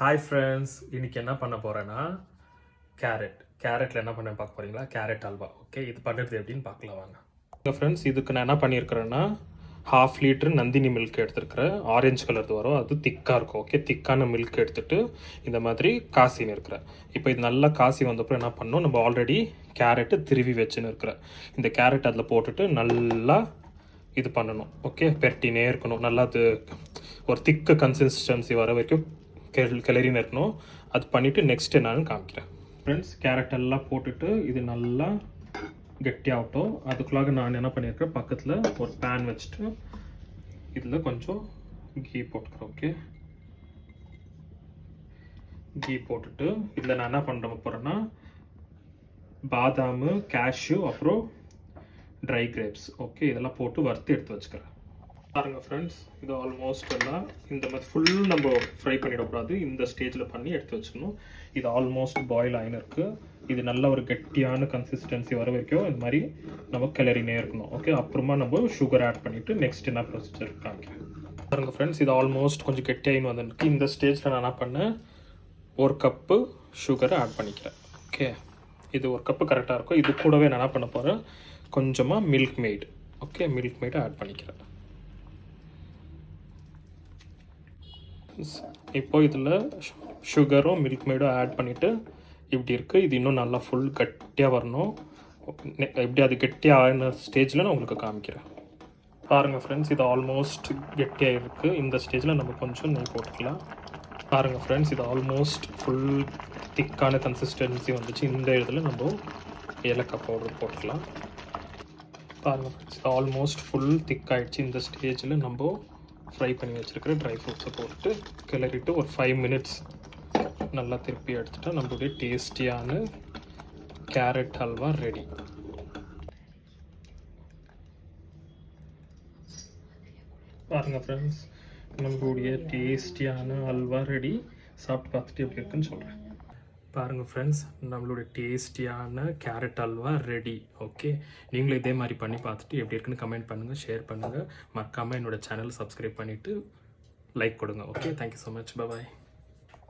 Hi friends, இன்றைக்கி என்ன பண்ண போகிறேன்னா கேரட்டில் என்ன பண்ண பார்க்க போகிறீங்களா? கேரட் அல்வா. ஓகே, இது பண்ணுறது எப்படின்னு பார்க்கலாம் வாங்க. ஃப்ரெண்ட்ஸ், இதுக்கு நான் என்ன பண்ணியிருக்கிறேன்னா 1/2 லிட்டர் நந்தினி மில்க் எடுத்துருக்கிறேன். ஆரஞ்சு கலர் வரும், அது திக்காக இருக்கும். ஓகே, திக்கான மில்க் எடுத்துகிட்டு இந்த மாதிரி காசின்னு இருக்கிறேன். இப்போ இது நல்லா காசி வந்தப்பறம் என்ன பண்ணணும், நம்ம ஆல்ரெடி கேரட்டு திருவி வச்சுன்னு இருக்கிறேன். இந்த கேரட் அதில் போட்டுட்டு நல்லா இது பண்ணணும். ஓகே, பெரட்டினே இருக்கணும். நல்லா அது ஒரு திக்கு கன்சிஸ்டன்சி வர வரைக்கும் கிளறின்னு இருக்கணும். அது பண்ணிவிட்டு நெக்ஸ்ட் என்னன்னு காமிக்கிறேன். ஃப்ரெண்ட்ஸ், கேரட் எல்லாம் போட்டுட்டு இது நல்லா கெட்டியாகட்டும். அதுக்குள்ளாக நான் என்ன பண்ணியிருக்கேன், பக்கத்தில் ஒரு பேன் வச்சுட்டு இதில் கொஞ்சம் கீ போட்டுக்கிறேன். ஓகே, கீ போட்டுட்டு இதில் நான் என்ன பண்ண போகிறேன்னா பாதாம், கேஷ்யூ, அப்புறம் ட்ரை கிரேப்ஸ், ஓகே, இதெல்லாம் போட்டு வறுத்து எடுத்து வச்சுக்கிறேன். பாருங்கள் ஃப்ரெண்ட்ஸ், இது ஆல்மோஸ்ட் எல்லாம் இந்த மாதிரி ஃபுல் நம்ம ஃப்ரை பண்ணிடக்கூடாது. இந்த ஸ்டேஜில் பண்ணி எடுத்து வச்சுக்கணும். இது ஆல்மோஸ்ட் பாயில் ஆகின்னு இருக்குது. இது நல்ல ஒரு கெட்டியான கன்சிஸ்டன்சி வர வரைக்கும் இது மாதிரி நம்ம கிளறினே இருக்கணும். ஓகே, அப்புறமா நம்ம சுகர் ஆட் பண்ணிவிட்டு நெக்ஸ்ட் என்ன ப்ரொசீஜர் காமிக்கிறேன். பாருங்கள் ஃப்ரெண்ட்ஸ், இது ஆல்மோஸ்ட் கொஞ்சம் கெட்டியாகின்னு வந்துருக்கு. இந்த ஸ்டேஜில் நான் என்ன பண்ணேன், 1 கப்பு சுகரை ஆட் பண்ணிக்கிறேன். ஓகே, இது 1 கப்பு கரெக்டாக இருக்கும். இது கூடவே நான் என்ன பண்ண போகிறேன், கொஞ்சமாக மில்க் மெய்டு. ஓகே, மில்க் மெய்டை ஆட் பண்ணிக்கிறேன். இப்போ இதில் சுகரும் மில்க் மேடும் ஆட் பண்ணிவிட்டு இப்படி இருக்குது. இது இன்னும் நல்லா ஃபுல் கட்டியாக வரணும். எப்படி அது கெட்டியாக ஆன ஸ்டேஜில் நான் உங்களுக்கு காமிக்கிறேன். பாருங்கள் ஃப்ரெண்ட்ஸ், இது ஆல்மோஸ்ட் கெட்டியாக இருக்குது. இந்த ஸ்டேஜில் நம்ம கொஞ்சம் நெய் போட்டுக்கலாம். பாருங்கள் ஃப்ரெண்ட்ஸ், இது ஆல்மோஸ்ட் ஃபுல் திக்கான கன்சிஸ்டன்சி வந்துச்சு. இந்த இதில் நம்ம ஏலக்காய் பவுடர் போட்டுக்கலாம். பாருங்கள் ஃப்ரெண்ட்ஸ், இது ஆல்மோஸ்ட் ஃபுல் திக் ஆகிடுச்சு. இந்த ஸ்டேஜில் நம்ம ஃப்ரை பண்ணி வச்சுருக்கிற ட்ரை ஃப்ரூட்ஸை போட்டு கிளறிட்டு ஒரு 5 மினிட்ஸ் நல்லா திருப்பி எடுத்துட்டா நம்மளுடைய டேஸ்டியான கேரட் ஹல்வா ரெடி. பாருங்கள் ஃப்ரெண்ட்ஸ், நம்மளுடைய டேஸ்டியான ஹல்வா ரெடி. சாப்பிட்டு பார்த்துட்டு எப்படி இருக்குன்னு சொல்கிறேன். பாருங்கள் ஃப்ரெண்ட்ஸ், நம்மளுடைய டேஸ்டியான கேரட் அல்வா ரெடி. ஓகே, நீங்களும் இதே மாதிரி பண்ணி பார்த்துட்டு எப்படி இருக்குன்னு கமெண்ட் பண்ணுங்கள், ஷேர் பண்ணுங்கள். மறக்காமல் என்னோடய சேனலை சப்ஸ்கிரைப் பண்ணிவிட்டு லைக் கொடுங்க. Okay, thank you so much. பாய்.